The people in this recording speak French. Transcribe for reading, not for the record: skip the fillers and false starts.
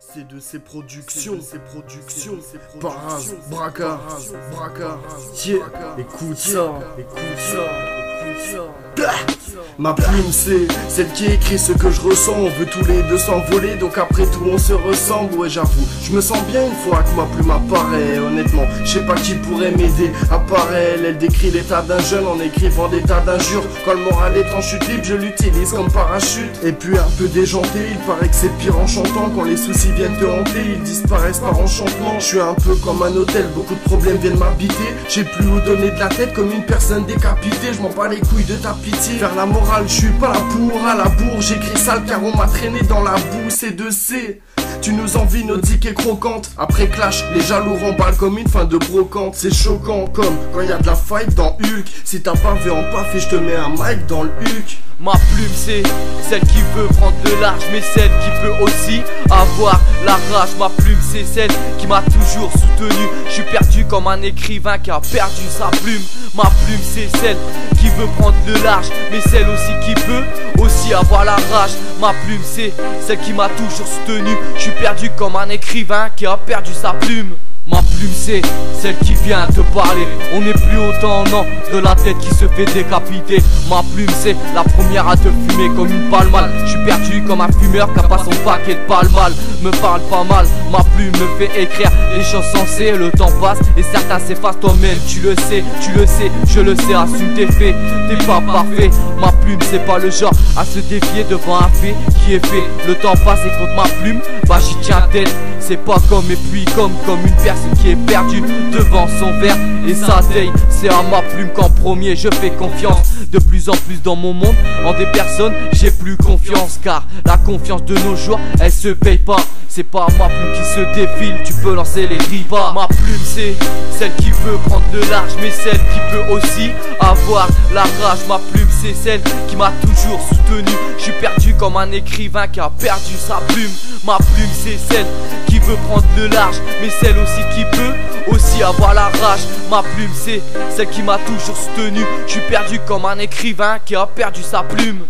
C'est de ses productions, Paras, Braca, tiens, écoute ça. Ma plume c'est celle qui écrit ce que je ressens. On veut tous les deux s'envoler, donc après tout on se ressemble. Ouais j'avoue, je me sens bien une fois que ma plume apparaît. Honnêtement, je sais pas qui pourrait m'aider à part elle. Elle décrit l'état d'un jeune en écrivant des tas d'injures. Quand le moral est en chute libre, je l'utilise comme parachute. Et puis un peu déjanté, il paraît que c'est pire en chantant. Quand les soucis viennent te hanter, ils disparaissent par enchantement. Je suis un peu comme un hôtel, beaucoup de problèmes viennent m'habiter. J'ai plus où donner de la tête comme une personne décapitée. Je m'en bats les couilles de ta pitié. Faire la morale, je suis pas là pour à la bourre. J'écris sale car on m'a traîné dans la boue. C'est de C. Tu nous envies nautique et croquante. Après clash, les jaloux remballent comme une fin de brocante. C'est choquant comme quand y a de la fight dans Hulk. Si t'as pas vu en paf et je te mets un mic dans le Hulk. Ma plume c'est celle qui veut prendre de large, mais celle qui peut aussi avoir la rage. Ma plume c'est celle qui m'a toujours soutenu. Je suis perdu comme un écrivain qui a perdu sa plume. Ma plume c'est celle qui veut prendre de large, mais celle aussi qui peut aussi avoir la rage. Ma plume c'est celle qui m'a toujours soutenu. Je suis perdu comme un écrivain qui a perdu sa plume. Ma plume c'est celle qui vient te parler. On n'est plus autant non de la tête qui se fait décapiter. Ma plume c'est la première à te fumer comme une palmale. Je suis perdu comme un fumeur qui a pas son paquet de palmal. Me parle pas mal, ma plume me fait écrire les choses sensées. Le temps passe et certains s'effacent. Toi-même tu le sais, je le sais. Assume tes faits, t'es pas parfait. Ma plume c'est pas le genre à se défier devant un fait qui est fait. Le temps passe et contre ma plume, bah j'y tiens tête. C'est pas comme et puis comme une personne qui est perdue devant son verre et sa taille. C'est à ma plume qu'en premier je fais confiance. De plus en plus dans mon monde, en des personnes j'ai plus confiance. Car la confiance de nos jours elle se paye pas. C'est pas ma plume qui se défile, tu peux lancer les rivas. Ma plume c'est celle qui veut prendre de large, mais celle qui peut aussi avoir la rage. Ma plume c'est celle qui m'a toujours soutenu. Je suis perdu comme un écrivain qui a perdu sa plume. Ma plume c'est celle qui veut prendre de large, mais celle aussi qui peut aussi avoir la rage. Ma plume c'est celle qui m'a toujours soutenu. Je suis perdu comme un écrivain qui a perdu sa plume.